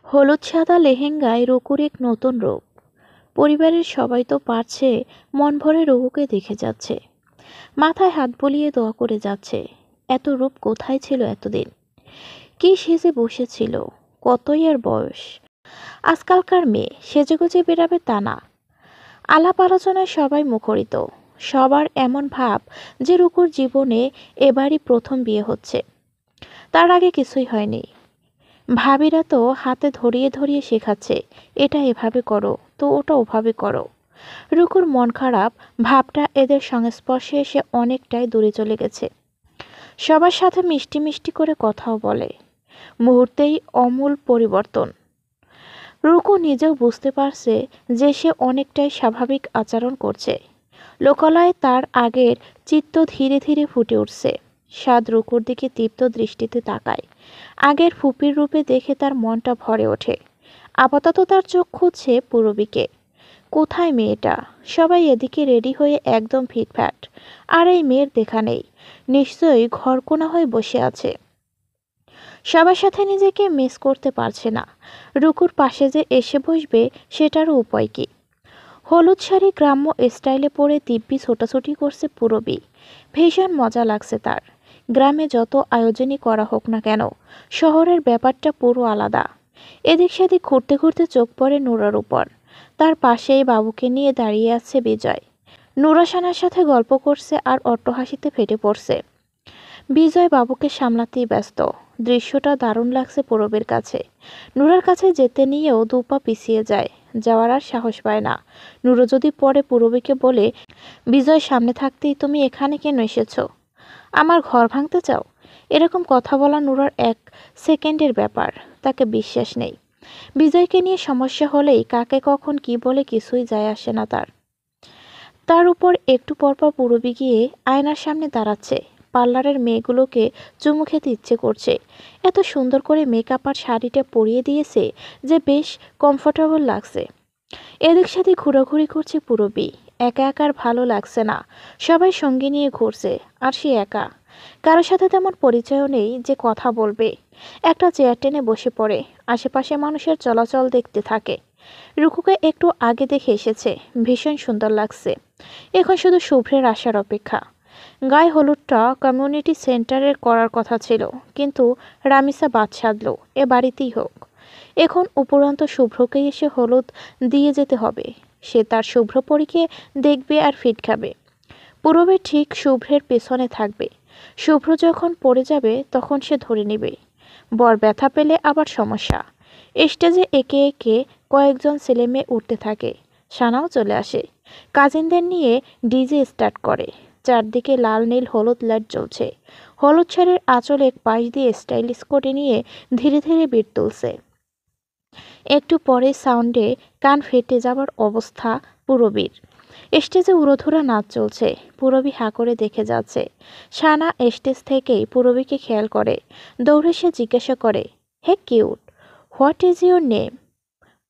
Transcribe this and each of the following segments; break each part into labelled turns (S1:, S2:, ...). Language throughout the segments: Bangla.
S1: হলুদ সাদা লেহেঙ্গায় রুকুর এক নতুন রূপ। পরিবারের সবাই তো পারছে, মন ভরে রঘুকে দেখে যাচ্ছে, মাথায় হাত বুলিয়ে দোয়া করে যাচ্ছে। এত রূপ কোথায় ছিল এতদিন? কি সেজে বসেছিল? কতই আর বয়স! আজকালকার মেয়ে সেজেগুজে বেরাবে তা না। আলাপ আলোচনায় সবাই মুখরিত। সবার এমন ভাব যে রুকুর জীবনে এবারই প্রথম বিয়ে হচ্ছে। তার আগে কিছুই হয়নি। ভাবিরা তো হাতে ধরিয়ে ধরিয়ে শেখাচ্ছে, এটা এভাবে করো, তো ওটা ওভাবে করো। রুকুর মন খারাপ ভাবটা এদের সংস্পর্শে এসে অনেকটাই দূরে চলে গেছে। সবার সাথে মিষ্টি মিষ্টি করে কথাও বলে। মুহূর্তেই অমূল পরিবর্তন। রুকু নিজেও বুঝতে পারছে যে সে অনেকটাই স্বাভাবিক আচরণ করছে। লোকালয়ে তার আগের চিত্ত ধীরে ধীরে ফুটে উঠছে। সাদ রুকুর দিকে তীব্র দৃষ্টিতে তাকায়। আগের ফুপির রূপে দেখে তার মনটা ভরে ওঠে। আপাতত তার চোখ খুঁজছে পূরবীকে। কোথায় মেয়েটা? সবাই এদিকে রেডি হয়ে একদম ফিটফাট, আর এই মেয়ের দেখা নেই। নিশ্চয়ই ঘরকোনা হয়ে বসে আছে। সবার সাথে নিজেকে মিস করতে পারছে না। রুকুর পাশে যে এসে বসবে সেটারও উপায় কি? হলুদ শাড়ি গ্রাম্য স্টাইলে পরে দিব্যি ছোটাছুটি করছে পূরবী। ভীষণ মজা লাগছে তার। গ্রামে যত আয়োজনই করা হোক না কেন, শহরের ব্যাপারটা পুরো আলাদা। এদিক সেদিক ঘুরতে ঘুরতে চোখ পড়ে নুরার উপর। তার পাশেই বাবুকে নিয়ে দাঁড়িয়ে আছে বিজয়। নুরা সানার সাথে গল্প করছে আর অট্টহাসিতে ফেটে পড়ছে। বিজয় বাবুকে সামলাতেই ব্যস্ত। দৃশ্যটা দারুণ লাগছে পূরবের কাছে। নুরার কাছে যেতে নিয়েও দুপা পিছিয়ে যায়, যাওয়ার আর সাহস পায় না। নুরো যদি পরে পূরবীকে বলে, বিজয় সামনে থাকতেই তুমি এখানে কেন এসেছো? আমার ঘর ভাঙতে চাও? এরকম কথা বলা নুরার এক সেকেন্ডের ব্যাপার, তাকে বিশ্বাস নেই। বিজয়কে নিয়ে সমস্যা হলেই কাকে কখন কি বলে কিছুই যায় আসে না তার। তার উপর একটু পরপর পূরবী গিয়ে আয়নার সামনে দাঁড়াচ্ছে। পার্লারের মেয়েগুলোকে চুমু খেতে ইচ্ছে করছে। এত সুন্দর করে মেকআপ আর শাড়িটা পরিয়ে দিয়েছে যে বেশ কমফোর্টেবল লাগছে। এদিক সাথে ঘোরাঘুরি করছে পূরবী। একা একা আর ভালো লাগছে না। সবাই সঙ্গে নিয়ে ঘুরছে, আর সে একা। কারোর সাথে তেমন পরিচয়ও নেই যে কথা বলবে। একটা চেয়ার টেনে বসে পড়ে, আশেপাশে মানুষের চলাচল দেখতে থাকে। রুকুকে একটু আগে দেখে এসেছে, ভীষণ সুন্দর লাগছে। এখন শুধু শুভ্রের আসার অপেক্ষা। গায়ে হলুদটা কমিউনিটি সেন্টারের করার কথা ছিল, কিন্তু রামিসা বাদ সাধল এ বাড়িতেই হোক। এখন উপরন্ত শুভ্রকে এসে হলুদ দিয়ে যেতে হবে। সে তার শুভ্র পরীকে দেখবে আর ফিট খাবে। পূরবে ঠিক শুভ্রের পেছনে থাকবে। শুভ্র যখন পড়ে যাবে তখন সে ধরে নেবে। বর ব্যথা পেলে আবার সমস্যা। স্টেজে একে একে কয়েকজন ছেলেমেয়ে উঠতে থাকে। সানাও চলে আসে। কাজিনদের নিয়ে ডিজে স্টার্ট করে। চারদিকে লাল নীল হলুদ লাইট জ্বলছে। হলুদ শাড়ির আঁচল এক পাশ দিয়ে স্টাইলিশ করে নিয়ে ধীরে ধীরে বিট তুলছে। একটু পরে সাউন্ডে কান ফেটে যাবার অবস্থা পূরবীর। স্টেজে উড়োধুরা নাচ চলছে। পূরবী হাঁ করে দেখে যাচ্ছে। সানা স্টেজ থেকেই পূরবীকে খেয়াল করে। দৌড়ে সে জিজ্ঞাসা করে, hey cute, what is your name?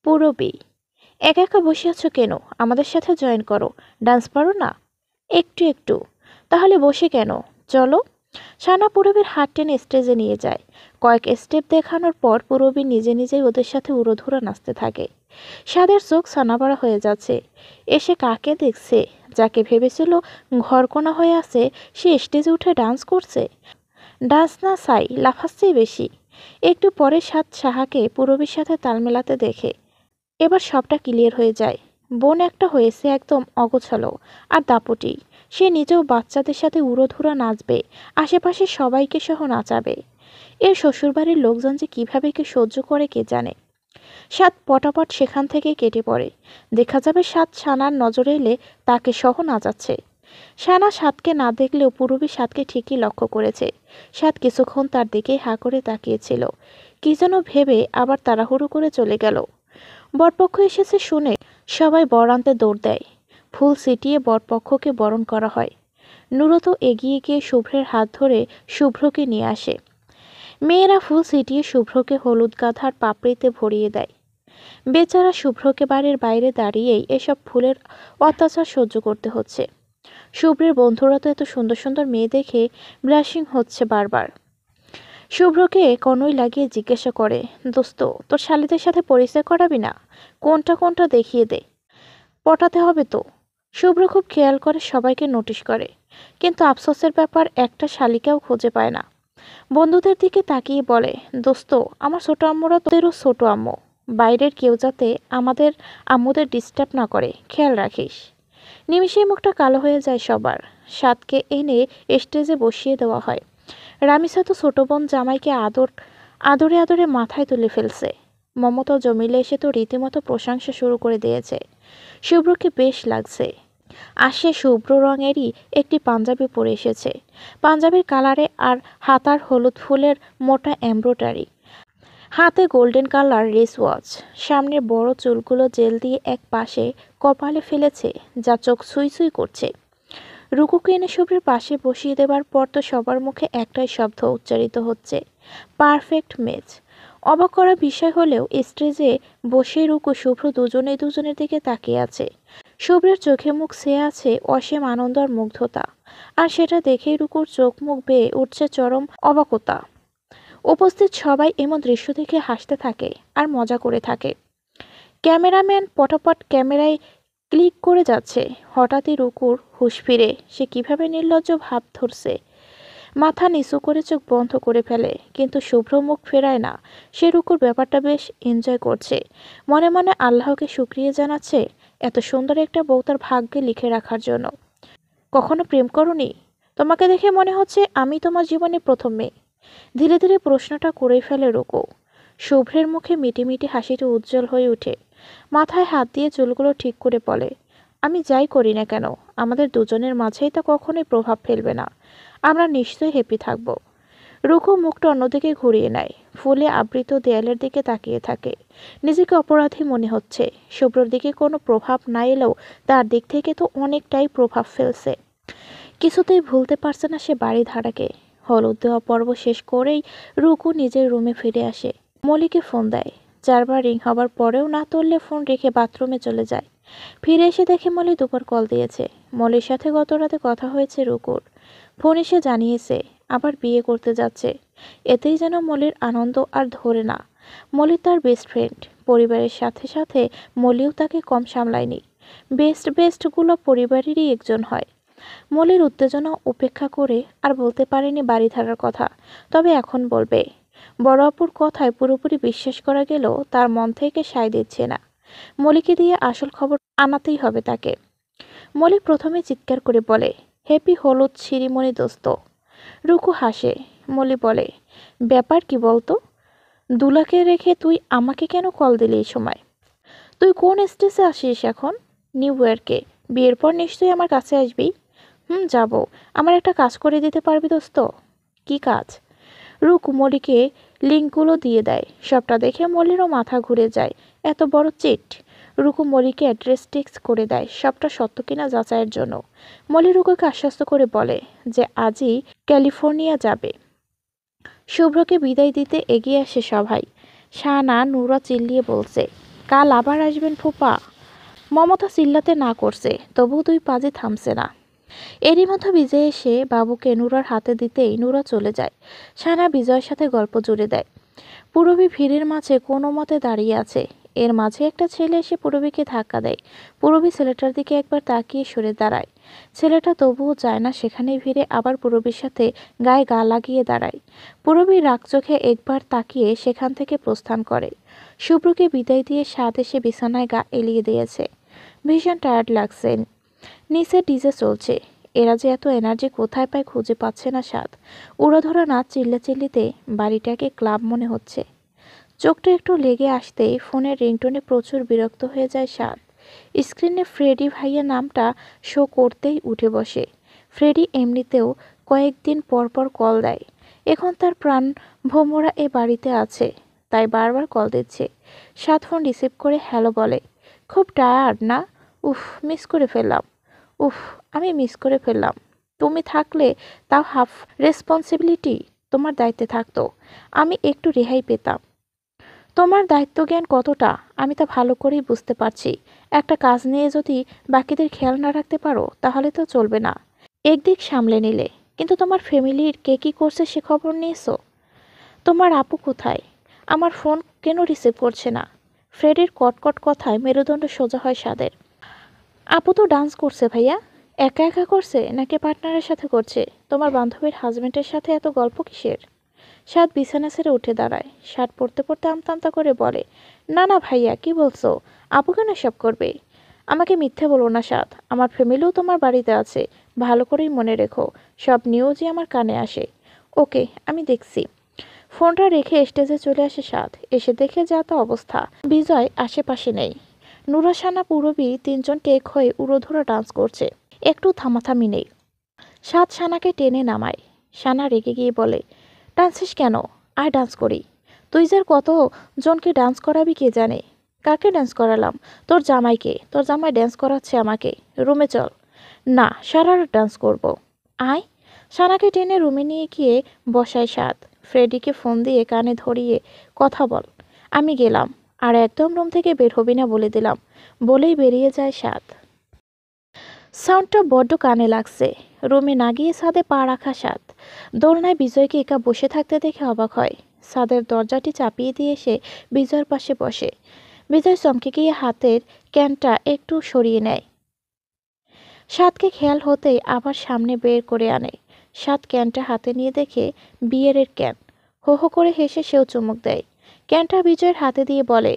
S1: Purabi. একা একা বসে আছো কেন? আমাদের সাথে জয়েন করো। ডান্স পারো না? একটু একটু। তাহলে বসে কেন? চলো। সানা পূরবীর হাত টেনে স্টেজে নিয়ে যায়। কয়েক স্টেপ দেখানোর পর পূরবী নিজে নিজেই ওদের সাথে উড়োধুরা নাচতে থাকে। সাদের চোখ ছানাবড়া হয়ে যাচ্ছে। এসে কাকে দেখছে? যাকে ভেবেছিল ঘরকোনা হয়ে আছে সে স্টেজে উঠে ডান্স করছে। ডান্স না সাই লাফাচ্ছেই বেশি। একটু পরে সাদ সাহাকে পূরবীর সাথে তাল মেলাতে দেখে। এবার সবটা ক্লিয়ার হয়ে যায়। বোন একটা হয়েছে একদম অগোছালো আর দাপটি। সে নিজেও বাচ্চাদের সাথে উড়োধুরা নাচবে, আশেপাশে সবাইকে সহ নাচাবে। এর শ্বশুরবাড়ির লোকজন যে কিভাবে কি সহ্য করে কে জানে। সাদ পটাপট সেখান থেকে কেটে পড়ে। দেখা যাবে সাদ সানার নজরে এলে তাকে সহ নাচাচ্ছে। সানা সাদকে না দেখলেও পূরবী সাদকে ঠিকই লক্ষ্য করেছে। সাদ কিছুক্ষণ তার দিকে হাঁ করে তাকিয়েছিল। কি যেন ভেবে আবার তাড়াহুড়ো করে চলে গেল। বরপক্ষ এসেছে শুনে সবাই বর আনতে দৌড় দেয়। ফুল ছিটিয়ে বরপক্ষকে বরণ করা হয়। নুরত এগিয়ে গিয়ে শুভ্রের হাত ধরে শুভ্রকে নিয়ে আসে। মেয়েরা ফুল ছিটিয়ে শুভ্রকে হলুদ গাঁথার পাপড়িতে ভরিয়ে দেয়। বেচারা শুভ্রকে বাড়ির বাইরে দাঁড়িয়েই এসব ফুলের অত্যাচার সহ্য করতে হচ্ছে। শুভ্রের বন্ধুরা তো এত সুন্দর সুন্দর মেয়ে দেখে ব্লাশিং হচ্ছে বারবার। শুভ্রকে কনুই লাগিয়ে জিজ্ঞাসা করে, দোস্ত তোর শালিদের সাথে পরিচয় করাবি না? কোনটা কোনটা দেখিয়ে দে, পটাতে হবে তো। শুভ্র খুব খেয়াল করে সবাইকে নোটিশ করে, কিন্তু আফসোসের ব্যাপার একটা শালিকাও খুঁজে পায় না। বন্ধুদের দিকে তাকিয়ে বলে, দোস্ত আমার ছোট আম্মুরা তোদেরও ছোট আম্মু, বাইরের কেউ যাতে আমাদের আম্মুদের ডিস্টার্ব না করে খেয়াল রাখিস। নিমিষেই মুখটা কালো হয়ে যায় সবার। সাতকে এনে স্টেজে বসিয়ে দেওয়া হয়। রামিসা তো ছোট বোন জামাইকে আদরে আদরে মাথায় তুলে ফেলছে। মমতা জমিলে এসে তো রীতিমতো প্রশংসা শুরু করে দিয়েছে। শুভ্রকে বেশ লাগছে। আর সে শুভ্র রঙেরই একটি পাঞ্জাবি পরে এসেছে। পাঞ্জাবির কালারে আর হাতার হলুদ ফুলের মোটা এমব্রয়ডারি, হাতে গোল্ডেন কালার রেস ওয়াচ, সামনের বড় চুলগুলো জেল দিয়ে এক পাশে কপালে ফেলেছে, যা চোখ সুই সুই করছে। রুকুকে এনে শুভ্রের পাশে বসিয়ে দেবার পর তো সবার মুখে একটাই শব্দ উচ্চারিত হচ্ছে, পারফেক্ট ম্যাচ। অবাক করা বিষয় হলেও স্টেজে বসে রুকু শুভ্র দুজনের দিকে তাকিয়ে আছে। শুভ্রের চোখে মুখ ছেয়ে আছে অসীম আনন্দ আর মুগ্ধতা, আর সেটা দেখেই রুকুর চোখ মুখ বেয়ে উঠছে চরম অবাকতা। উপস্থিত সবাই এমন দৃশ্য দেখে হাসতে থাকে আর মজা করে থাকে। ক্যামেরাম্যান পটাপট ক্যামেরায় ক্লিক করে যাচ্ছে। হঠাৎই রুকুর হুঁশ ফিরে। সে কিভাবে নির্লজ্জ ভাব ধরছে, মাথা নিচু করে চোখ বন্ধ করে ফেলে, কিন্তু শুভ্র মুখ ফেরায় না। সে রুকুর ব্যাপারটা বেশ এনজয় করছে, মনে মনে আল্লাহকে শুকরিয়ে জানাচ্ছে এত সুন্দর একটা বউ তার ভাগ্যে লিখে রাখার জন্য। কখনো প্রেম করনি? তোমাকে দেখে মনে হচ্ছে আমি তোমার জীবনে প্রথম মেয়ে। ধীরে ধীরে প্রশ্নটা করেই ফেলে রুকু। শুভ্রের মুখে মিটিমিটি হাসিটা উজ্জ্বল হয়ে ওঠে। মাথায় হাত দিয়ে চুলগুলো ঠিক করে বলে, আমি যাই করি না কেন আমাদের দুজনের মাঝেই তা কখনোই প্রভাব ফেলবে না। আমরা নিশ্চয়ই হ্যাপি থাকব। রুকু মুখটা অন্যদিকে ঘুরিয়ে নেয়, ফুলে আবৃত দেয়ালের দিকে তাকিয়ে থাকে। নিজেকে অপরাধী মনে হচ্ছে। শুভ্রর দিকে কোনো প্রভাব না এলেও তার দিক থেকে তো অনেকটাই প্রভাব ফেলছে। কিছুতেই ভুলতে পারছে না সে বাড়ি ধারাকে। হলুদ দেওয়া পর্ব শেষ করেই রুকু নিজের রুমে ফিরে আসে। মলিকে ফোন দেয়। 4বার রিং হবার পরেও না তুললে ফোন রেখে বাথরুমে চলে যায়। ফিরে এসে দেখে মলি দুবার কল দিয়েছে। মলির সাথে গত রাতে কথা হয়েছে রুকুর। ফোন এসে জানিয়েছে আবার বিয়ে করতে যাচ্ছে। এতেই যেন মলির আনন্দ আর ধরে না। মলি তার বেস্ট ফ্রেন্ড, পরিবারের সাথে সাথে মলিও তাকে কম সামলায়নি। বেস্টগুলো পরিবারেরই একজন হয়। মলির উত্তেজনা উপেক্ষা করে আর বলতে পারেনি বাড়ি ধারার কথা, তবে এখন বলবে। বড় আপুর কথায় পুরোপুরি বিশ্বাস করা গেলেও তার মন থেকে সায় দিচ্ছে না। মলিকে দিয়ে আসল খবর আনাতেই হবে তাকে। মলি প্রথমে চিৎকার করে বলে, হ্যাপি হলুদ শিরিমণি দোস্ত। রুকু হাসে। মলি বলে, ব্যাপার কি বলতো? দুলাকে রেখে তুই আমাকে কেন কল দিলি এই সময়? তুই কোন স্টেজে আসিস এখন? নিউ ইয়র্কে। বিয়ের পর নিশ্চয়ই আমার কাছে আসবি। যাব। আমার একটা কাজ করে দিতে পারবি দোস্ত? কি কাজ? রুকু মলিকে লিঙ্কগুলো দিয়ে দেয়। সবটা দেখে মলিরও মাথা ঘুরে যায়। এত বড় চিট! রুকু মলিকে অ্যাড্রেস টেক্সট করে দেয় সবটা সত্য কিনা যাচাইয়ের জন্য। মলি রুকুকে আশ্বস্ত করে বলে যে আজই ক্যালিফোর্নিয়া যাবে। শুভ্রকে বিদায় দিতে এগিয়ে আসে সবাই। শানা নুরা চিল্লিয়ে বলছে, কাল আবার আসবেন ফুপা। মমতা চিল্লাতে না করছে, তবু দুই পাজি থামছে না। এরই মধ্যে বিজয় এসে বাবুকে নুরার হাতে দিতেই নুরা চলে যায়। শানা বিজয়ের সাথে গল্প জুড়ে দেয়। পূরবী ভিড়ের মাঝে কোনো মতে দাঁড়িয়ে আছে। এর মাঝে একটা ছেলে এসে পূরবীকে ধাক্কা দেয়। পূরবী ছেলেটার দিকে একবার তাকিয়ে সরে দাঁড়ায়। ছেলেটা তবুও যায় না সেখানেই ভিড়ে আবার পূরবীর সাথে গায়ে গা লাগিয়ে দাঁড়ায়। পূরবী রাগ চোখে একবার তাকিয়ে সেখান থেকে প্রস্থান করে। শুভ্রকে বিদায় দিয়ে সাদ এসে বিছানায় গা এলিয়ে দিয়েছে। ভীষণ টায়ার্ড লাগছে। নিচে ডিজে চলছে। এরা যে এত এনার্জি কোথায় পায় খুঁজে পাচ্ছে না সাদ। উড়াধরা নাচ চিল্লাচিল্লিতে বাড়িটাকে ক্লাব মনে হচ্ছে। চোখটা একটু লেগে আসতেই ফোনের রিংটোনে প্রচুর বিরক্ত হয়ে যায় সাদ। স্ক্রিনে ফ্রেডি ভাইয়ের নামটা শো করতেই উঠে বসে। ফ্রেডি এমনিতেও কয়েকদিন পর পর কল দেয়। এখন তার প্রাণ ভোমরা এ বাড়িতে আছে, তাই বারবার কল দিচ্ছে। সাদ ফোন রিসিভ করে হ্যালো বলে। খুব টায়ার্ড না? উফ, মিস করে ফেললাম। উফ, আমি মিস করে ফেললাম। তুমি থাকলে তাও হাফ রেসপন্সিবিলিটি তোমার দায়িত্বে থাকতো, আমি একটু রেহাই পেতাম। তোমার দায়িত্বজ্ঞান কতটা আমি তা ভালো করেই বুঝতে পারছি। একটা কাজ নিয়ে যদি বাকিদের খেয়াল না রাখতে পারো তাহলে তো চলবে না। একদিক সামলে নিলে, কিন্তু তোমার ফ্যামিলির কে কী করছে সে খবর নিয়েছো? তোমার আপু কোথায়? আমার ফোন কেন রিসিভ করছে না? ফ্রেডের কটকট কথায় মেরুদণ্ড সোজা হয় সাদের। আপু তো ডান্স করছে ভাইয়া। একা একা করছে নাকি পার্টনারের সাথে করছে? তোমার বান্ধবীর হাজবেন্ডের সাথে এত গল্প কিসের? সাদ বিছানা ছেড়ে উঠে দাঁড়ায়। শার্ট পরতে পরতে আমতা আমতা করে বলে, না না ভাইয়া, কি বলছো? আপু কেন এসব করবে? আমাকে মিথ্যে বলো না সাদ, আমার ফ্যামিলিও তোমার বাড়িতে আছে। ভালো করেই মনে রেখো, সব নিউজই আমার কানে আসে। ওকে, আমি দেখছি। ফোনটা রেখে স্টেজে চলে আসে সাদ। এসে দেখে যা তা অবস্থা, বিজয় আশেপাশে নেই। নুরাসানা পূরবী তিনজন টেক হয়ে উড়োধুরা ডান্স করছে, একটু থামাথামি নেই। সাদ সানাকে টেনে নামায়। সানা রেগে গিয়ে বলে, ডান্সিস কেন? আয় ডান্স করি। তুই যার কত জনকে ডান্স করাবি কে জানে। কাকে ডান্স করালাম? তোর জামাইকে। তোর জামাই ডান্স করাচ্ছে আমাকে। রুমে চল। না, সারা রাত ডান্স করব। আয়। সানাকে টেনে রুমে নিয়ে গিয়ে বসায় সাদ। ফ্রেডিকে ফোন দিয়ে কানে ধরিয়ে কথা বল। আমি গেলাম, আর একদম রুম থেকে বের হবি না বলে দিলাম। বলেই বেরিয়ে যায় সাদ। সাউন্ডটা বড্ড কানে লাগছে। রুমে না গিয়ে ছাদে পা রাখা সাদ। দোলনায় বিজয়কে একা বসে থাকতে দেখে অবাক হয়। ছাদের দরজাটি চাপিয়ে দিয়ে সে বিজয়ের পাশে বসে। বিজয় চমকে গিয়ে হাতের ক্যানটা একটু সরিয়ে নেয়। সাদকে খেয়াল হতেই আবার সামনে বের করে আনে। সাদ ক্যানটা হাতে নিয়ে দেখে বিয়ারের ক্যান। হো হো করে হেসে সেও চুমুক দেয়। ক্যানটা বিজয়ের হাতে দিয়ে বলে,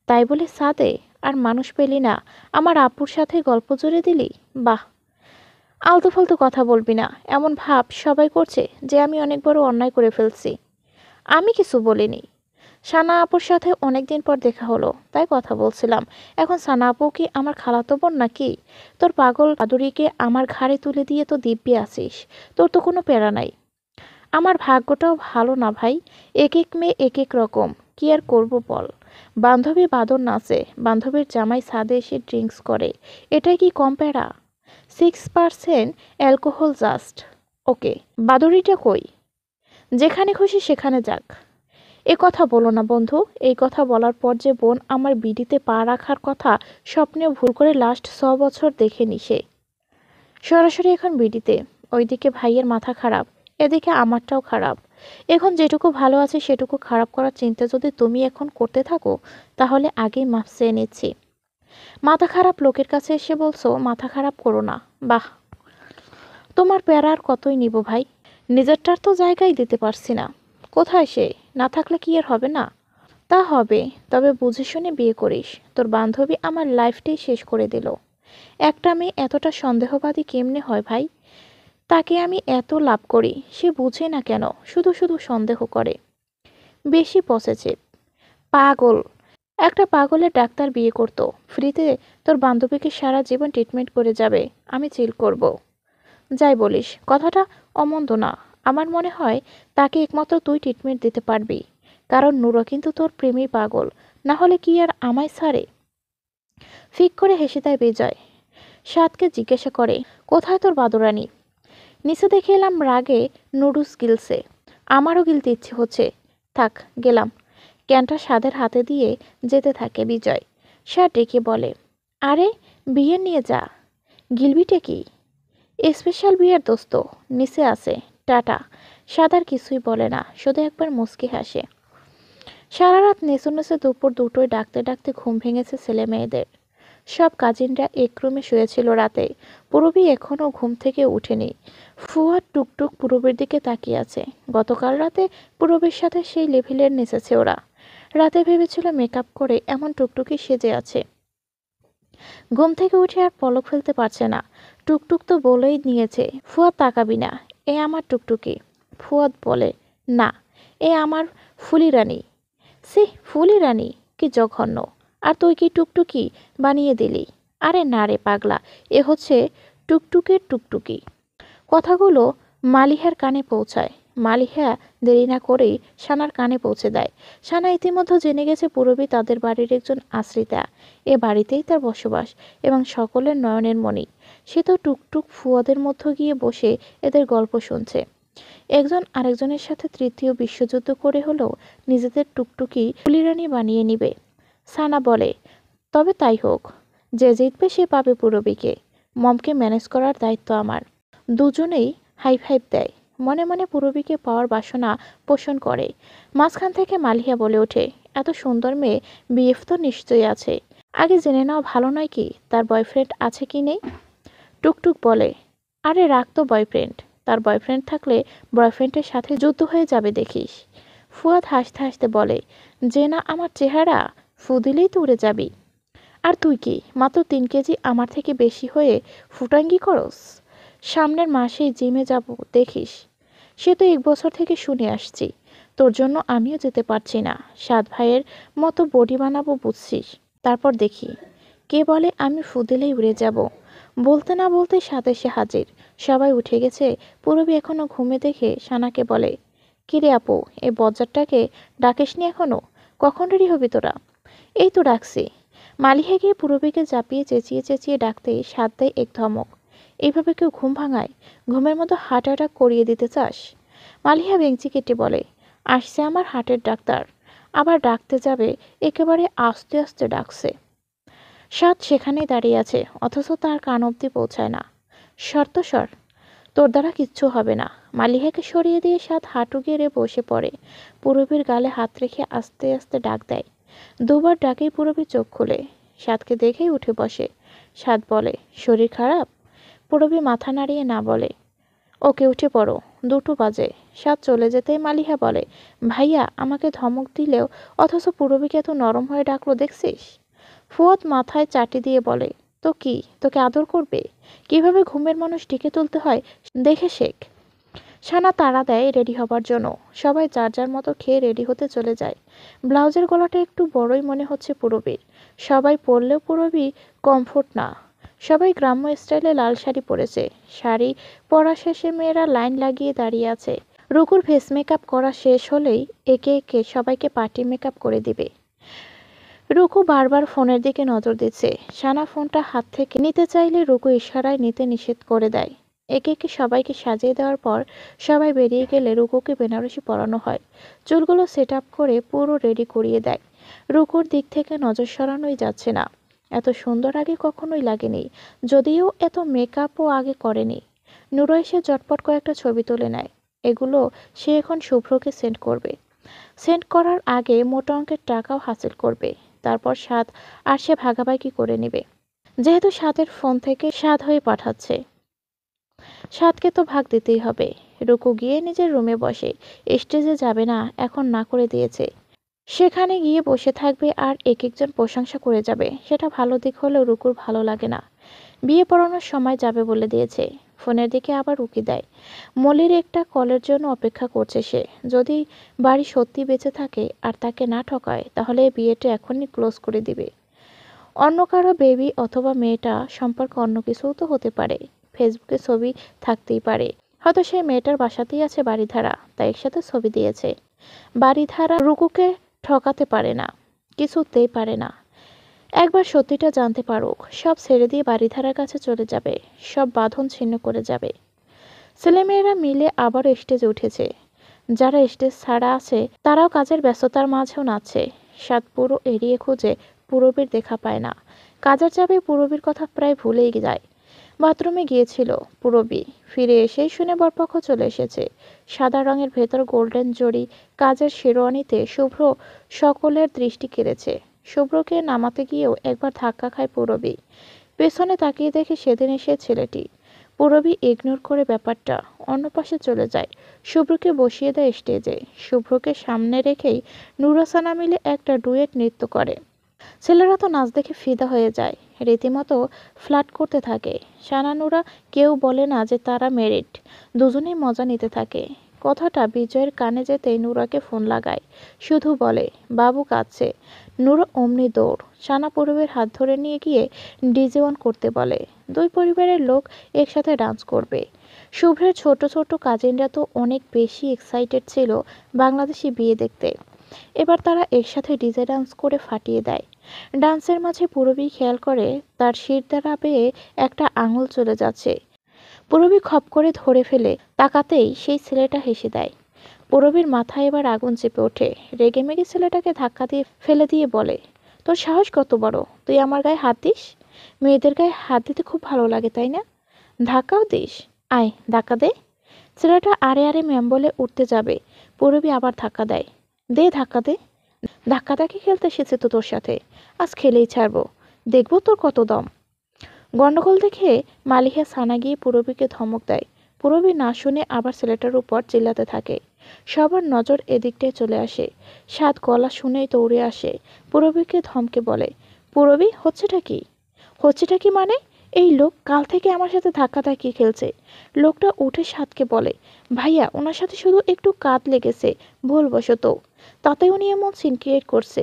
S1: তাই বলে সাদে আর মানুষ পেলি না, আমার আপুর সাথে গল্প জুড়ে দিলি? বাহ, আলতু ফালতু কথা বলবি না। এমন ভাব সবাই করছে যে আমি অনেক বড় অন্যায় করে ফেলছি। আমি কিছু বলিনি। সানা আপুর সাথে অনেকদিন পর দেখা হলো, তাই কথা বলছিলাম। এখন সানা আপু কি আমার খালাতো বোন নাকি? তোর পাগল বাদুড়িকে আমার ঘাড়ে তুলে দিয়ে তো দিব্যি আছিস। তোর তো কোনো প্যারা নাই। আমার ভাগ্যটাও ভালো না ভাই। এক এক মেয়ে এক এক রকম। কি আর করব বল। বান্ধবী বাদর নাচে, বান্ধবীর জামাই ছাদে এসে ড্রিঙ্কস করে, এটাই কি কম প্যারা? 6% অ্যালকোহল জাস্ট। ওকে, বাদুড়িটা কই? যেখানে খুশি সেখানে যাক। এ কথা বলো না বন্ধু। এই কথা বলার পর যে বোন আমার বিডিতে পা রাখার কথা স্বপ্নেও ভুল করে লাস্ট 6 বছর দেখেনি সে। সরাসরি এখন বিডিতে। ওইদিকে ভাইয়ের মাথা খারাপ, এদিকে আমারটাও খারাপ। এখন যেটুকু ভালো আছে সেটুকু খারাপ করার চিন্তা যদি তুমি এখন করতে থাকো, তাহলে আগেই মাফ চেয়ে নিচ্ছি। মাথা খারাপ লোকের কাছে এসে বলছো মাথা খারাপ করো না? বাহ, তোমার প্যারা আর কতই নিব ভাই। নিজেরটার তো জায়গায় দিতে পারছি না। কোথায় সে? না থাকলে কি আর হবে না? তা হবে, তবে বুঝে শুনে বিয়ে করিস। তোর বান্ধবী আমার লাইফটাই শেষ করে দিল। একটা মেয়ে এতটা সন্দেহবাদী কেমনে হয় ভাই? তাকে আমি এত লাভ করি, সে বুঝে না কেন, শুধু শুধু সন্দেহ করে। বেশি পসেসিভ। পাগল। একটা পাগলের ডাক্তার বিয়ে করতো ফ্রিতে, তোর বান্ধবীকে সারা জীবন ট্রিটমেন্ট করে যাবে, আমি চিল করব। যাই বলিস, কথাটা অমন্দ না। আমার মনে হয় তাকে একমাত্র তুই ট্রিটমেন্ট দিতে পারবি, কারণ নুরো কিন্তু তোর প্রেমী পাগল। না হলে কি আর আমায় ছাড়ে? ফিক করে হেসে দেয় বিজয়। সাদকে জিজ্ঞাসা করে, কোথায় তোর বাদরানি? নিচে দেখে এলাম রাগে নুডলস গিলছে। আমারও গিলতে ইচ্ছে হচ্ছে। থাক, গেলাম। ক্যানটা সাদের হাতে দিয়ে যেতে থাকে বিজয়। সাদ ডেকে বলে, আরে বিয়ে নিয়ে যা। গিলবিটা কি? স্পেশাল বিয়ের দোস্ত নিচে আছে। টাটা। সাদ আর কিছুই বলে না, শুধু একবার মুচকি হাসে। সারা রাত নেচে নেচে দুপুর 2টোয় ডাকতে ডাকতে ঘুম ভেঙেছে ছেলে মেয়েদের। সব কাজিনরা এক রুমে শুয়েছিল রাতে। পূরবী এখনও ঘুম থেকে উঠেনি। ফুয়াদ টুকটুক পূরবীর দিকে তাকিয়ে আছে। গতকাল রাতে পূরবীর সাথে সেই লেভেলের নেচেছে ওরা। রাতে ভেবেছিল মেকআপ করে এমন টুকটুকি সেজে আছে। ঘুম থেকে উঠে আর পলক ফেলতে পারছে না। টুকটুক তো বলেই নিয়েছে, ফুয়াদ তাকাবি না, এ আমার টুকটুকি। ফুয়াদ বলে, না, এ আমার ফুলি রানী। সি, ফুলি রানী কি জঘন্য। আর তুই কি টুকটুকি বানিয়ে দিলি? আরে না রে পাগলা, এ হচ্ছে টুকটুকের টুকটুকি। কথাগুলো মালিহার কানে পৌঁছায়। মালিহা দেরি না করেই সানার কানে পৌঁছে দেয়। সানা ইতিমধ্যে জেনে গেছে পূরবী তাদের বাড়ির একজন আশ্রিতা। এ বাড়িতেই তার বসবাস এবং সকলের নয়নের মণি। সে তো টুকটুক ফুয়াদের মধ্যে গিয়ে বসে এদের গল্প শুনছে। একজন আরেকজনের সাথে তৃতীয় বিশ্বযুদ্ধ করে হলেও নিজেদের টুকটুকি ফুলিরানি বানিয়ে নিবে। সানা বলে, তবে তাই হোক, যে জিতবে সে পাবে পূরবীকে। মমকে ম্যানেজ করার দায়িত্ব আমার। দুজনেই হাই ফাইভ দেয়। মনে মনে পূরবীকে পাওয়ার বাসনা পোষণ করে। মাঝখান থেকে মালিহা বলে ওঠে, এত সুন্দর মেয়ে, বিএফ তো নিশ্চয়ই আছে। আগে জেনে নাও ভালো নয় কি তার বয়ফ্রেন্ড আছে কি নেই। টুকটুক বলে, আরে রাখ তো বয়ফ্রেন্ড, তার বয়ফ্রেন্ড থাকলে বয়ফ্রেন্ডের সাথে যুদ্ধ হয়ে যাবে দেখিস। ফুয়াদ হাসতে হাসতে বলে, যে না আমার চেহারা, ফু দিলেই তো উড়ে যাবি। আর তুই কি মাত্র 3 কেজি আমার থেকে বেশি হয়ে ফুটাঙ্গি করস? সামনের মাসেই জিমে যাব দেখিস। সে তো 1 বছর থেকে শুনে আসছি, তোর জন্য আমিও যেতে পারছি না। 7 ভাইয়ের মতো বডি বানাবো বুঝছিস, তারপর দেখি। কে বলে আমি ফু দিলেই উড়ে যাব। বলতে না বলতে সাত এসে হাজির। সবাই উঠে গেছে, পূরবী এখনো ঘুমে দেখে সানাকে বলে, কিরে আপু, এই বজ্জারটাকে ডাকিসনি এখনো? কখন রেডি হবি তোরা? এই তো ডাকছি। মালিহা গিয়ে পূরবীকে চাপিয়ে চেঁচিয়ে চেঁচিয়ে ডাকতেই সাত দেয় এক ধমক। এইভাবে কেউ ঘুম ভাঙায়? ঘুমের মতো হার্ট অ্যাটাক করিয়ে দিতে চাস? মালিহা ভেঙচি কেটে বলে, আসছে আমার হার্টের ডাক্তার, আবার ডাকতে যাবে, একেবারে আস্তে আস্তে ডাকছে। সাত সেখানেই দাঁড়িয়ে আছে, অথচ তার কান অবধি পৌঁছায় না। শর্ত সর, তোর দ্বারা কিচ্ছু হবে না। মালিহাকে সরিয়ে দিয়ে সাত হাঁটু গেড়ে বসে পড়ে। পূরবীর গালে হাত রেখে আস্তে আস্তে ডাক দেয়। দুবার ডাকেই পূরবী চোখ খুলে। সাতকে দেখেই উঠে বসে। সাত বলে, শরীর খারাপ? পূরবী মাথা নাড়িয়ে না বলে, ওকে উঠে পড়ো, 2টো বাজে। সাত চলে যেতেই মালিহা বলে, ভাইয়া আমাকে ধমক দিলেও অথচ পূরবীকে এত নরম হয়ে ডাকলো দেখছিস? ফুয়াদ মাথায় চাটি দিয়ে বলে, তো কি, তোকে আদর করবে? কিভাবে ঘুমের মানুষ ডেকে তুলতে হয় দেখে শেখ। সানা তাড়া দেয় রেডি হবার জন্য। সবাই যার যার মতো খেয়ে রেডি হতে চলে যায়। ব্লাউজের গলাটা একটু বড়ই মনে হচ্ছে পূরবীর। সবাই পরলেও পূরবী কমফোর্ট না। সবাই গ্রাম্য স্টাইলে লাল শাড়ি পরেছে। শাড়ি পরা শেষে মেয়েরা লাইন লাগিয়ে দাঁড়িয়ে আছে। রুকুর ফেস মেকআপ করা শেষ হলেই একে একে সবাইকে পার্টি মেকআপ করে দিবে। রুকু বারবার ফোনের দিকে নজর দিচ্ছে। সানা ফোনটা হাত থেকে নিতে চাইলে রুকু ইশারায় নিতে নিষেধ করে দেয়। একে একে সবাইকে সাজিয়ে দেওয়ার পর সবাই বেরিয়ে গেলে রুকুকে বেনারসি পরানো হয়। চুলগুলো সেট আপ করে পুরো রেডি করিয়ে দেয়। রুকুর দিক থেকে নজর সরানোই যাচ্ছে না। এত সুন্দর আগে কখনোই লাগেনি, যদিও এত মেকআপও আগে করেনি। নুরো এসে ঝটপট কয়েকটা ছবি তুলে নেয়। এগুলো সে এখন শুভ্রকে সেন্ড করবে। সেন্ড করার আগে মোটা অঙ্কের টাকাও হাসিল করবে। তারপর সাত আর সে ভাগাভাগি করে নেবে। যেহেতু সাতের ফোন থেকে সাত হয়ে পাঠাচ্ছে, সাতকে তো ভাগ দিতেই হবে। রুকু গিয়ে নিজের রুমে বসে। স্টেজে যাবে না, এখন না করে দিয়েছে। সেখানে গিয়ে বসে থাকবে আর এক একজন প্রশংসা করে যাবে। সেটা ভালো দিক হলেও রুকুর ভালো লাগে না। বিয়ে পড়ানোর সময় যাবে বলে দিয়েছে। ফোনের দিকে আবার উকি দেয়। মলির একটা কলের জন্য অপেক্ষা করছে সে। যদি বাড়ি সত্যি বেঁচে থাকে আর তাকে না ঠকায়, তাহলে এই বিয়েটা এখনই ক্লোজ করে দিবে। অন্য কারো বেবি অথবা মেয়েটা সম্পর্কে অন্য কিছুও তো হতে পারে। ফেসবুকে ছবি থাকতেই পারে। হয়তো সেই মেয়েটার বাসাতেই আছে বাড়িধারা, তাই একসাথে ছবি দিয়েছে। বাড়িধারা রুকুকে ঠকাতে পারে না, কিছুতেই পারে না। একবার সত্যিটা জানতে পারুক, সব ছেড়ে দিয়ে বাড়িধারার কাছে চলে যাবে। সব বাঁধন ছিন্ন করে যাবে। ছেলেমেয়েরা মিলে আবারও স্টেজে উঠেছে। যারা স্টেজ ছাড়া আছে তারাও কাজের ব্যস্ততার মাঝেও নাচছে। সাত পুরো এড়িয়ে খুঁজে পূরবীর দেখা পায় না। কাজের চাপে পূরবীর কথা প্রায় ভুলেই যায়। বাথরুমে গিয়েছিল পূরবী, ফিরে এসেই শুনে বরপক্ষ চলে এসেছে। সাদা রঙের ভেতর গোল্ডেন জড়ি কাজের শেরওয়ানিতে শুভ্র সকলের দৃষ্টি কেড়েছে। শুভ্রকে নামাতে গিয়েও একবার ধাক্কা খায় পূরবী। পেছনে তাকিয়ে দেখে সেদিন এসে ছেলেটি। পূরবী ইগনোর করে ব্যাপারটা, অন্য পাশে চলে যায়। শুভ্রকে বসিয়ে দেয় স্টেজে। শুভ্রকে সামনে রেখেই নুরাসানা মিলে একটা ডুয়েট নৃত্য করে। ছেলেরা তো নাচ দেখে ফিদা হয়ে যায়, রীতিমতো ফ্লার্ট করতে থাকে। সানা নুরা কেউ বলে না যে তারা মেরিড। দুজনেই মজা নিতে থাকে। কথাটা বিজয়ের কানে যেতেই নুরাকে ফোন লাগায়। শুধু বলে, বাবু কাঁদছে। নুরা অমনি দৌড়। সানা পূরবীর হাত ধরে নিয়ে গিয়ে ডিজে অন করতে বলে। দুই পরিবারের লোক একসাথে ডান্স করবে। শুভ্রের ছোট ছোট কাজিনরা তো অনেক বেশি এক্সাইটেড ছিল বাংলাদেশি বিয়ে দেখতে। এবার তারা একসাথে ডিজে ডান্স করে ফাটিয়ে দেয়। ডান্সের মাঝে পূরবী খেয়াল করে তার শির দ্বারা বেয়ে একটা আঙুল চলে যাচ্ছে। পূরবী খপ করে ধরে ফেলে তাকাতেই সেই ছেলেটা হেসে দেয়। পূরবীর মাথায় এবার আগুন চেপে ওঠে। রেগেমেগে ছেলেটাকে ধাক্কা দিয়ে ফেলে দিয়ে বলে, তোর সাহস কত বড়, তুই আমার গায়ে হাত দিস? মেয়েদের গায়ে হাত দিতে খুব ভালো লাগে তাই না? ধাক্কাও দিস, আয় ধাক্কা দে। ছেলেটা আরে আরে ম্যাম বলে উঠতে যাবে, পূরবী আবার ধাক্কা দেয়। দে ধাক্কা দে। ধাক্কাধাক্কি খেলতে এসেছে তো তোর সাথে, আজ খেলেই ছাড়বো, দেখবো তোর কত দম। গন্ডগোল দেখে মালিহা সানা গিয়ে পূরবীকে ধমক দেয়। পূরবী না শুনে আবার ছেলেটার উপর চিল্লাতে থাকে। সবার নজর এদিকটায় চলে আসে। সাত গলা শুনেই দৌড়ে আসে, পূরবীকে ধমকে বলে, পূরবী হচ্ছেটা কি মানে? এই লোক কাল থেকে আমার সাথে ধাক্কাধাক্কি খেলছে। লোকটা উঠে সাতকে বলে, ভাইয়া ওনার সাথে শুধু একটু কাঁধ লেগেছে, ভুলবশত, তাতে উনি এমন সিন ক্রিয়েট করছে।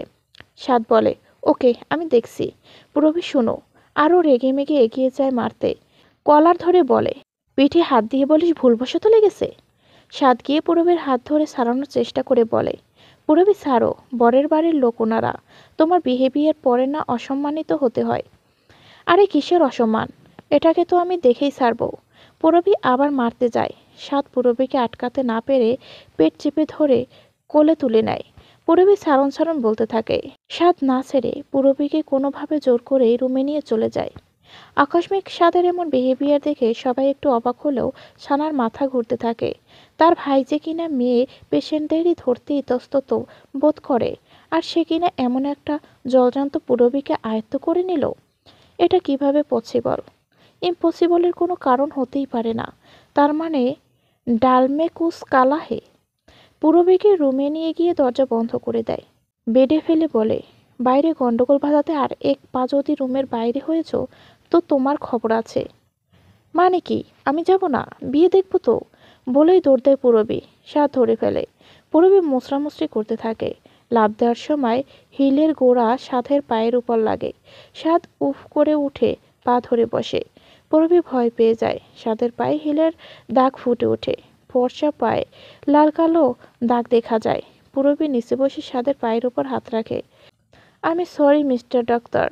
S1: সাত বলে, ওকে আমি দেখছি। পূরবী শোনো, আরও রেগেমেগে এগিয়ে যায় মারতে। কলার ধরে বলে, পিঠে হাত দিয়ে বলিস ভুলবশত লেগেছে। সাত গিয়ে পূরবীর হাত ধরে সারানোর চেষ্টা করে বলে, পূরবী ছাড়ো, বরের বাড়ির লোক ওনারা, তোমার বিহেভিয়ার পরে না অসম্মানিত হতে হয়। আরে কিসের অসম্মান, এটাকে তো আমি দেখেই ছাড়বো। পূরবী আবার মারতে যায়। সাত পূরবীকে আটকাতে না পেরে পেট চেপে ধরে কোলে তুলে নেয়। পূরবী ছাড়ন ছাড়ন বলতে থাকে। সাত না ছেড়ে পূরবীকে কোনোভাবে জোর করে রুমে নিয়ে চলে যায়। আকস্মিক সাদের এমন বিহেভিয়ার দেখে সবাই একটু অবাক হলেও সানার মাথা ঘুরতে থাকে। তার ভাই যে কিনা মেয়ে পেশেন্টদেরই ধরতে ইতস্তত বোধ করে, আর সে কিনা এমন একটা জলজান্ত পূরবীকে আয়ত্ত করে নিল। এটা কিভাবে পসিবল? ইম্পসিবলের কোনো কারণ হতেই পারে না। তার মানে ডালমে কুস কালা হে। পূরবীকে রুমে নিয়ে গিয়ে দরজা বন্ধ করে দেয়। বেডে ফেলে বলে, বাইরে গন্ডগোল বাঁধাতে আর এক পা যদি রুমের বাইরে হয়েছ তো তোমার খবর আছে। মানে কি, আমি যাব না, বিয়ে দেখবো তো, বলেই দৌড় দেয় পূরবী। সাত ধরে ফেলে। পূরবী মোছরামুছরি করতে থাকে। লাফ দেওয়ার সময় হিলের গোড়া সাথের পায়ের উপর লাগে। সাত উফ করে উঠে পা ধরে বসে। পূরবী ভয় পেয়ে যায়। সাতের পায়ে হিলের দাগ ফুটে ওঠে। ফর্সা পায়ে লাল কালো দাগ দেখা যায়। পূরবী নিচে বসে সাদের পায়ের উপর হাত রাখে। আমি সরি মিস্টার ডাক্তার,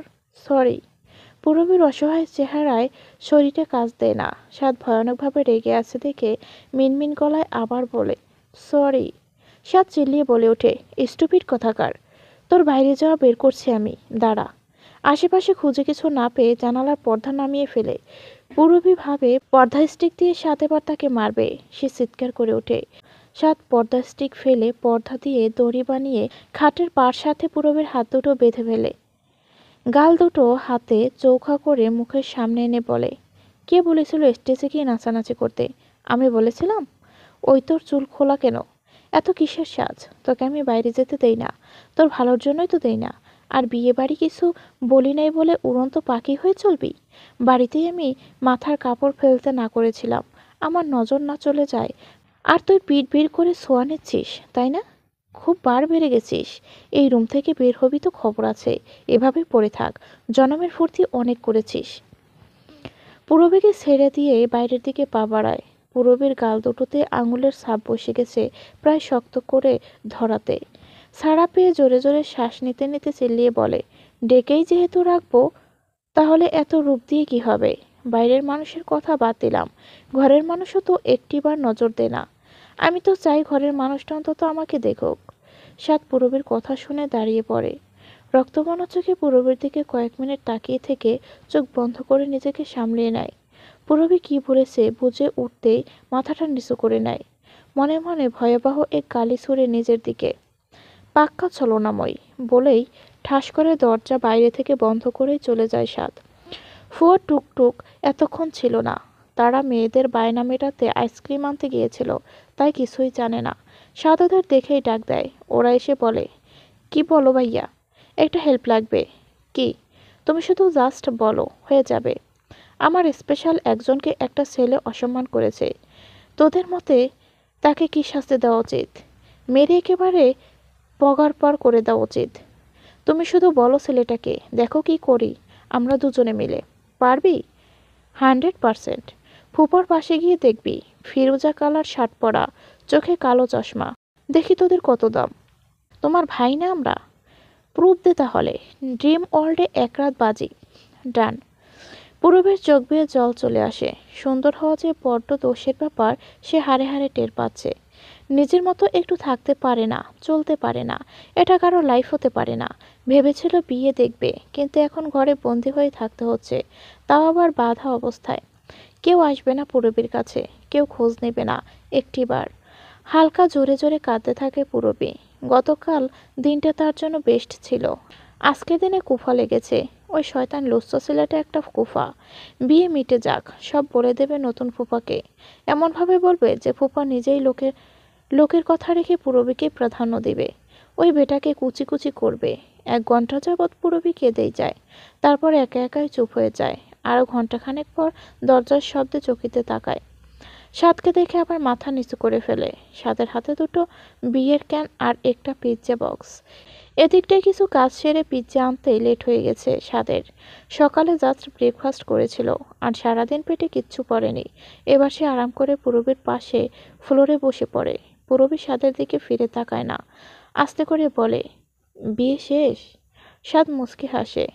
S1: সরি। পূরবীর অসহায় চেহারায় শরীরে কাজ দেয় না। সাত ভয়ানকভাবে রেগে আছে দেখে মিনমিন গলায় আবার বলে, সরি। সাত চিল্লিয়ে বলে ওঠে, স্টুপিড কথাকার, তোর বাইরে যাওয়া বের করছি আমি, দাঁড়া। আশেপাশে খুঁজে কিছু না পেয়ে জানালার পর্দা নামিয়ে ফেলে। পূরবী ভাবে পর্দা স্টিক দিয়ে সাত এবার তাকে মারবে। সে চিৎকার করে ওঠে। সাত পর্দা স্টিক ফেলে পর্দা দিয়ে দড়ি বানিয়ে খাটের পার সাথে পূরবীর হাত দুটো বেঁধে ফেলে। গাল দুটো হাতে চৌখা করে মুখের সামনে এনে বলে, কে বলেছিল স্টেজে গিয়ে নাচানাচি করতে? আমি বলেছিলাম? ওই তোর চুল খোলা কেন? এত কিসের সাজ? তোকে আমি বাইরে যেতে দেই না, তোর ভালোর জন্যই তো দেই না। আর বিয়ে বাড়ি কিছু বলি নাই বলে উড়ন্ত পাখি হয়ে চলবি? বাড়িতেই আমি মাথার কাপড় ফেলতে না করেছিলাম, আমার নজর না চলে যায়, আর তুই পিঠ বের করে ছোঁয়া নিচ্ছিস, তাই না? খুব বার বেড়ে গেছিস। এই রুম থেকে বের হবি তো খবর আছে, এভাবে পড়ে থাক, জনমের ফুর্তি অনেক করেছিস। পূরবীকে ছেড়ে দিয়ে বাইরের দিকে পা বাড়ায়। পূরবীর গাল দুটোতে আঙুলের ছাপ বসে গেছে প্রায় শক্ত করে ধরাতে। ছাড়া পেয়ে জোরে জোরে শ্বাস নিতে নিতে চিল্লিয়ে বলে, ডেকেই যেহেতু রাখবো, তাহলে এত রূপ দিয়ে কি হবে? বাইরের মানুষের কথা বাদ দিলাম, ঘরের মানুষও তো একটিবার নজর দে না। আমি তো চাই ঘরের মানুষটা অন্তত আমাকে দেখুক। সাত পূরবীর কথা শুনে দাঁড়িয়ে পড়ে। রক্তবর্ণ চোখে পূরবীর দিকে কয়েক মিনিট তাকিয়ে থেকে চোখ বন্ধ করে নিজেকে সামলিয়ে নেয়। পূরবী কি বলেছে বুঝে উঠতেই মাথাটা নিচু করে নেয়। মনে মনে ভয়াবহ এক গালি ছুড়ে নিজের দিকে। পাক্কা ছলনাময়ী বলেই ঠাস করে দরজা বাইরে থেকে বন্ধ করে চলে যায় সাত। ফুয়া টুকটুক এতক্ষণ ছিল না। তারা মেয়েদের বায়না মেটাতে আইসক্রিম আনতে গিয়েছিল, তাই কিছুই জানে না। সাত ওদের দেখেই ডাক দেয়। ওরা এসে বলে, কি বলো ভাইয়া? একটা হেল্প লাগবে। কি? তুমি শুধু জাস্ট বলো, হয়ে যাবে। আমার স্পেশাল একজনকে একটা ছেলে অসম্মান করেছে। তোদের মতে তাকে কি শাস্তি দেওয়া উচিত? মেরে একেবারে পগারপার করে দেওয়া উচিত। তুমি শুধু বলো ছেলেটাকে, দেখো কি করি আমরা দুজনে মিলে। পারবি? 100%। ফুপার পাশে গিয়ে দেখবি, ফিরোজা কালার শার্ট পরা, চোখে কালো চশমা। দেখি তোদের কত দাম। তোমার ভাই না আমরা। প্রুফ দে তাহলে। ড্রিম ওয়ার্ল্ডে এক রাত বাজি। ডান। পূরবের চোখ বেয়ে জল চলে আসে। সুন্দর হওয়া যে বড্ড দোষের ব্যাপার সে হাড়ে হাড়ে টের পাচ্ছে। নিজের মতো একটু থাকতে পারে না, চলতে পারে না। এটা কারো লাইফ হতে পারে না। ভেবেছিল বিয়ে দেখবে, কিন্তু এখন ঘরে বন্দি হয়ে থাকতে হচ্ছে, তাও আবার বাঁধা অবস্থায়। কেউ আসবে না পূরবীর কাছে, কেউ খোঁজ নেবে না, একটিবার। হালকা জোরে জোরে কাঁদতে থাকে পূরবী। গতকাল দিনটা তার জন্য বেস্ট ছিল, আজকের দিনে কুফা লেগেছে। ওই শয়তান লুচ্চা ছেলেটা একটা কুফা। বিয়ে মিটে যাক, সব বলে দেবে নতুন ফুপাকে। এমনভাবে বলবে যে ফুপা নিজেই লোকের লোকের কথা রেখে পূরবীকে প্রাধান্য দেবে। ওই বেটাকে কুচি কুচি করবে। 1 ঘন্টা যাবৎ পূরবী কেঁদেই যায়, তারপর একা একাই চুপ হয়ে যায়। আরও ঘন্টাখানেক পর দরজার শব্দে চকিতে তাকায়। সাদকে দেখে আবার মাথা নিচু করে ফেলে। সাদের হাতে দুটো বিয়ের ক্যান আর একটা পিৎজা বক্স। এদিকটায় কিছু কাজ সেরে পিৎজা আনতে লেট হয়ে গেছে সাদের। সকালে জাস্ট ব্রেকফাস্ট করেছিল আর সারাদিন পেটে কিচ্ছু পড়েনি। এবার সে আরাম করে পূরবীর পাশে ফ্লোরে বসে পড়ে। পূরবী সাদের দিকে ফিরে তাকায় না, আস্তে করে বলে, বিয়ে শেষ? সাদ মুচকি হাসে।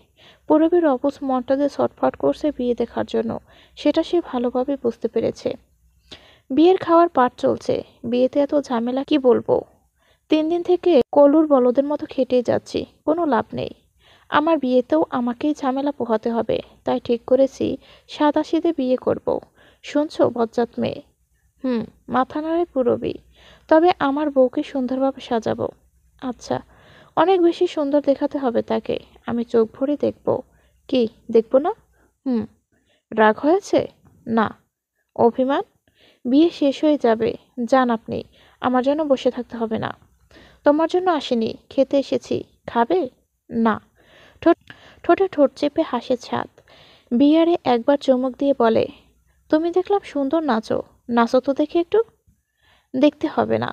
S1: পূরবীর অবুঝ মনটা যে ছটফট করছে বিয়ে দেখার জন্য, সেটা সে ভালোভাবে বুঝতে পেরেছে। বিয়ের খাওয়ার পাট চলছে। বিয়েতে এত ঝামেলা কি বলবো। 3 দিন থেকে কলুর বলদের মতো খেটেই যাচ্ছি, কোনো লাভ নেই। আমার বিয়েতেও আমাকেই ঝামেলা পোহাতে হবে, তাই ঠিক করেছি সাদাসিধে বিয়ে করব। শুনছো বজ্জাত মেয়ে? মাথা নাড়ে পূরবী। তবে আমার বউকে সুন্দরভাবে সাজাবো। আচ্ছা, অনেক বেশি সুন্দর দেখাতে হবে তাকে। আমি চোখ ভরে দেখব। কি দেখব না? হুম। রাগ হয়েছে? না। অভিমান? বিয়ে শেষ হয়ে যাবে, যান আপনি। আমার জন্য বসে থাকতে হবে না। তোমার জন্য আসিনি, খেতে এসেছি। খাবে? না। ঠোঁট ঠোঁটে ঠোঁট চেপে হাসে ছাদ। বিয়ারে একবার চমক দিয়ে বলে, তুমি দেখলাম সুন্দর নাচো। নাচো তো দেখি একটু। দেখতে হবে না।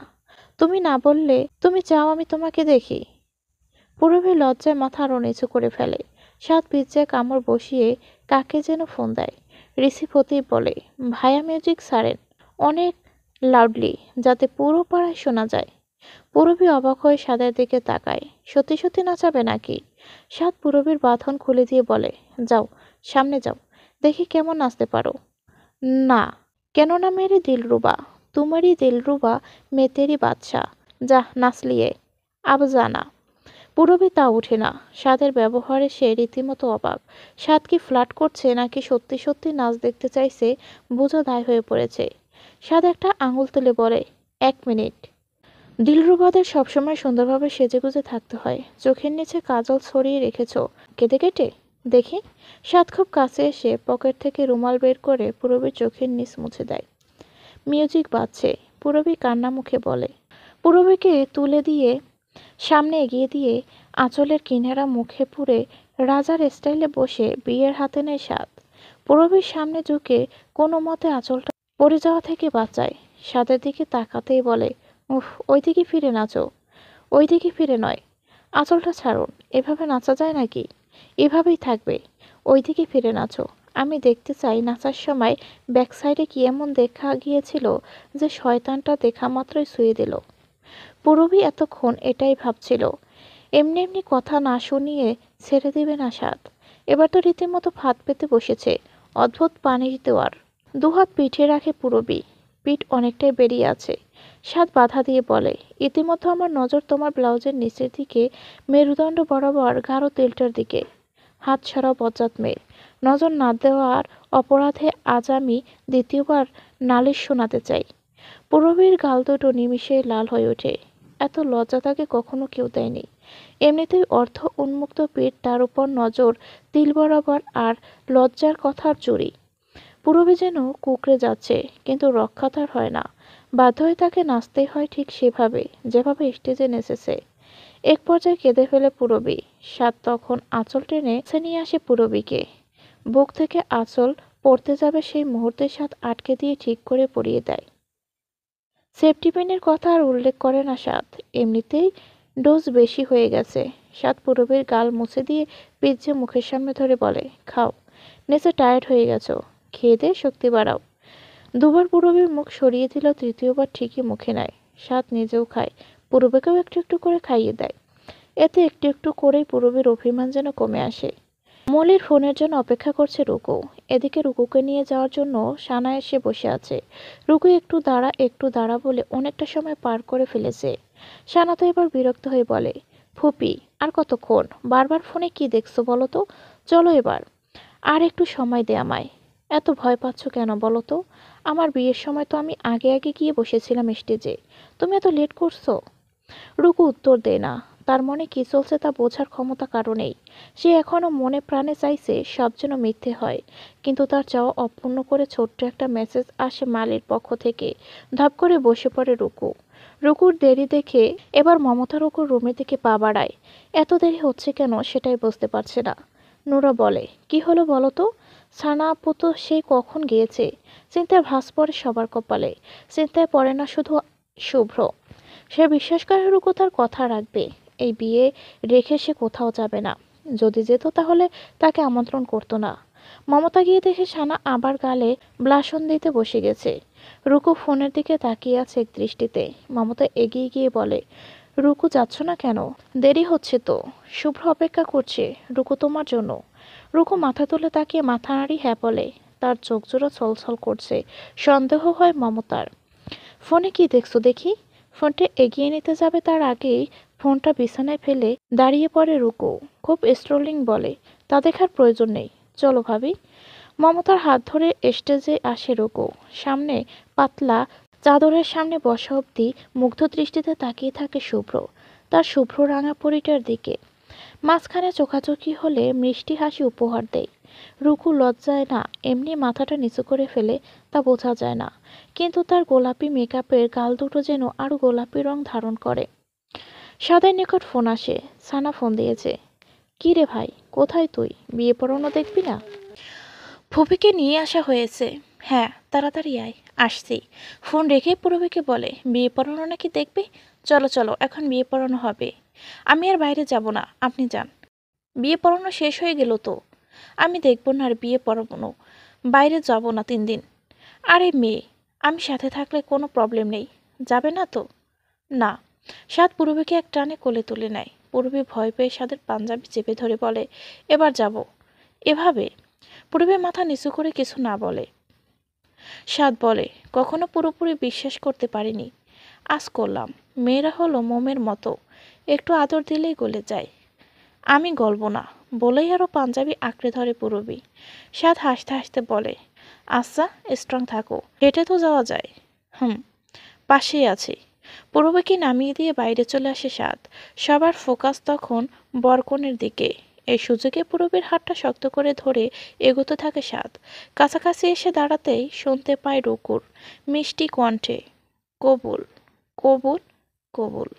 S1: তুমি না বললে তুমি চাও আমি তোমাকে দেখি। পূরবী লজ্জায় মাথা আরো নিচু করে ফেলে। সাত পিজ্জায় কামড় বসিয়ে কাকে যেন ফোন দেয়। রিসিভ হতেই বলে, ভাইয়া মিউজিক ছাড়েন, অনেক লাউডলি, যাতে পুরো পাড়ায় শোনা যায়। পূরবী অবাক হয়ে সাদের দিকে তাকায়। সত্যি সত্যি নাচাবে নাকি? সাদ পূরবীর বাঁধন খুলে দিয়ে বলে, যাও সামনে যাও, দেখি কেমন নাচতে পারো। না। কেন না মেরে দিলরুবা, তোমারই দিলরুবা মেতেরি বাদশা। যা নাচলিয়ে আব জানা। পূরবী তা ওঠে না। সাদের ব্যবহারে সে রীতিমতো অবাক। সাদ কি ফ্লার্ট করছে নাকি সত্যি সত্যি নাচ দেখতে চাইছে বোঝা দায় হয়ে পড়েছে। সাদ একটা আঙুল তুলে বলে, 1 মিনিট। দিলরুবাদের সবসময় সুন্দরভাবে সেজেগুজে থাকতে হয়। চোখের নিচে কাজল ছড়িয়ে রেখেছ কেটে কেটে? দেখি। সাদ খুব কাছে এসে পকেট থেকে রুমাল বের করে পূরবীর চোখের নিচ মুছে দেয়। মিউজিক বাজছে। পূরবী কান্না মুখে বলে। পূরবীকে তুলে দিয়ে সামনে এগিয়ে দিয়ে আঁচলের কিনারা মুখে পুরে রাজার স্টাইলে বসে বিয়ের হাতে নেয় সাদ। পূরবীর সামনে ঝুঁকে কোনো মতে আঁচলটা পড়ে যাওয়া থেকে বাঁচায়। সাদের দিকে তাকাতেই বলে, উফ, ওইদিকে ফিরে নাচো। ওইদিকে ফিরে নয়, আঁচলটা ছাড়ুন। এভাবে নাচা যায় নাকি? এভাবেই থাকবে। ওইদিকে ফিরে নাচো। আমি দেখতে চাই নাচার সময় ব্যাক সাইডে কি এমন দেখা গিয়েছিল যে শয়তানটা দেখা মাত্রই ছুঁয়ে দিল। পূরবী এতক্ষণ এটাই ভাবছিল। এমনি এমনি কথা না শুনিয়ে ছেড়ে দেবে না সাদ। এবার তো রীতিমতো ফাঁদ পেতে বসেছে। অদ্ভুত পানির দেওয়ার। দুহাত পিঠে রাখে পূরবী। পিঠ অনেকটাই বেরিয়ে আছে। সাদ বাধা দিয়ে বলে, ইতিমধ্যে আমার নজর তোমার ব্লাউজের নিচের দিকে মেরুদণ্ড বরাবর গাঢ় তেলটার দিকে। হাত ছাড়াও বজ্জাত মেয়ে। নজর না দেওয়ার অপরাধে আজ আমি দ্বিতীয়বার নালিশ শোনাতে চাই। পূরবীর গাল দুটো নিমিষেই লাল হয়ে ওঠে। এত লজ্জা তাকে কখনো কেউ দেয়নি। এমনিতেই অর্ধ উন্মুক্ত পেট, তার উপর নজর তিল বরাবর, আর লজ্জার কথার চুরি। পূরবী যেন কুঁকড়ে যাচ্ছে, কিন্তু রক্ষা তার হয় না। বাধ্য হয়ে তাকে নাচতেই হয় ঠিক সেভাবে যেভাবে স্টেজে নেচেছে। এক পর্যায়ে কেঁদে ফেলে পূরবী। সাদ তখন আঁচল টেনে নিয়ে আসে পূরবীকে। বুক থেকে আঁচল পড়তে যাবে সেই মুহূর্তে সাদ আটকে দিয়ে ঠিক করে পরিয়ে দেয়। সেফটি পিনের কথা আর উল্লেখ করে না সাদ। এমনিতেই ডোজ বেশি হয়ে গেছে। সাদ পূরবীর গাল মুছে দিয়ে পিজ্জা মুখের সামনে ধরে বলে, খাও, নেচে টায়ার্ড হয়ে গেছো, খেয়ে দিয়ে শক্তি বাড়াও। দুবার পূরবীর মুখ সরিয়ে দিল, তৃতীয়বার ঠিকই মুখে নেয়। সাদ নিজেও খায়, পূরবীকেও একটু একটু করে খাইয়ে দেয়। এতে একটু একটু করেই পূরবীর অভিমান যেন কমে আসে। মলির ফোনের জন্য অপেক্ষা করছে রুকু। এদিকে রুকুকে নিয়ে যাওয়ার জন্য সানা এসে বসে আছে। রুকু একটু দাঁড়া বলে অনেকটা সময় পার করে ফেলেছে। সানা তো এবার বিরক্ত হয়ে বলে, ফুপি, আর কতক্ষণ? বারবার ফোনে কি দেখছো বলো তো? চলো এবার। আর একটু সময় দে আমায়। এত ভয় পাচ্ছ কেন বলো তো? আমার বিয়ের সময় তো আমি আগে আগে গিয়ে বসেছিলাম স্টেজে। তুমি এত লেট করছো। রুকু উত্তর দেয় না। তার মনে কি চলছে তা বোঝার ক্ষমতা কারো নেই। সে এখনো মনে প্রাণে চাইছে সব যেন মিথ্যে হয়, কিন্তু তার চাওয়া অপূর্ণ করে ছোট্ট একটা মেসেজ আসে মালির পক্ষ থেকে। ধপ করে বসে পড়ে রুকু। রুকুর দেরি দেখে এবার মমতা রুকুর রুমের দিকে পা বাড়ায়। এত দেরি হচ্ছে কেন সেটাই বুঝতে পারছে না। নুরা বলে, কি হলো বলো তো? সানা আপু তো সেই কখন গিয়েছে। চিন্তার ভাঁজ পড়ে সবার কপালে। চিন্তায় পড়ে না শুধু শুভ্র। সে বিশ্বাস করে রুকু তার কথা রাখবে। এই বিয়ে রেখে সে কোথাও যাবে না। যদি যেত তাহলে তাকে আমন্ত্রণ করতো না। মমতা গিয়ে দেখে সানা আবার গালে ব্লাশন দিতে বসে গেছে। রুকু ফোনের দিকে তাকিয়ে আছে এক দৃষ্টিতে। মমতা এগিয়ে গিয়ে বলে, রুকু যাচ্ছ না কেন? দেরি হচ্ছে তো। শুভ্র অপেক্ষা করছে রুকু তোমার জন্য। রুকু মাথা তুলে তাকিয়ে মাথা নাড়ি হ্যাঁ বলে। তার চোখ জোড়া ছলছল করছে। সন্দেহ হয় মমতার। ফোনে কি দেখছো দেখি। ফোনটা এগিয়ে নিতে যাবে তার আগেই ফোনটা বিছানায় ফেলে দাঁড়িয়ে পড়ে রুকু। খুব স্ট্রোলিং বলে, তা দেখার প্রয়োজন নেই, চলো ভাবি। মমতার হাত ধরে স্টেজে আসে রুকু। সামনে পাতলা চাদরের সামনে বসা অবধি মুগ্ধ দৃষ্টিতে তাকিয়ে থাকে শুভ্র, তার শুভ্র রাঙা পরিটার দিকে। মাঝখানে চোখাচোখি হলে মিষ্টি হাসি উপহার দেয়। রুকু লজ্জায় না এমনি মাথাটা নিচু করে ফেলে, তা বোঝা যায় না, কিন্তু তার গোলাপি মেকআপের গাল দুটো যেন আরো গোলাপি রং ধারণ করে। সাদের নিকট ফোন আসে। সানা ফোন দিয়েছে। কি রে ভাই, কোথায় তুই? বিয়ে পড়ানো দেখবি না? ফুপিকে নিয়ে আসা হয়েছে। হ্যাঁ, তাড়াতাড়ি আয়। আসছি। ফোন রেখে পুরবিকে বলে, বিয়ে পড়ানো নাকি দেখবে? চলো চলো, এখন বিয়ে পড়ানো হবে। আমি আর বাইরে যাব না, আপনি যান। বিয়ে পড়ানো শেষ হয়ে গেল তো। আমি দেখব না আর বিয়ে পড়াবো, বাইরে যাব না 3 দিন। আরে মেয়ে, আমি সাথে থাকলে কোনো প্রবলেম নেই। যাবে না তো? না। সাদ পূরবীকে এক টানে কোলে তুলে নেয়। পূরবী ভয় পেয়ে সাদের পাঞ্জাবি চেপে ধরে বলে, এবার যাব। এভাবে? পূরবী মাথা নিচু করে কিছু না বলে। সাদ বলে, কখনো পুরোপুরি বিশ্বাস করতে পারিনি, আজ করলাম। মেয়েরা হলো মোমের মতো, একটু আদর দিলেই গলে যায়। আমি গলব না বলেই আরো পাঞ্জাবি আঁকড়ে ধরে পূরবী। সাদ হাসতে হাসতে বলে, আচ্ছা, স্ট্রং থাকো, হেঁটে তো যাওয়া যায়। হুম, পাশেই আছে। পূরবীকে নামিয়ে দিয়ে বাইরে চলে আসে সাদ। সবার ফোকাস তখন বরকনের দিকে। এই সুযোগে পূরবীর হাতটা শক্ত করে ধরে এগোতে থাকে সাদ। কাছাকাছি এসে দাঁড়াতেই শুনতে পায় রুকুর মিষ্টি কণ্ঠে, কবুল, কবুল, কবুল।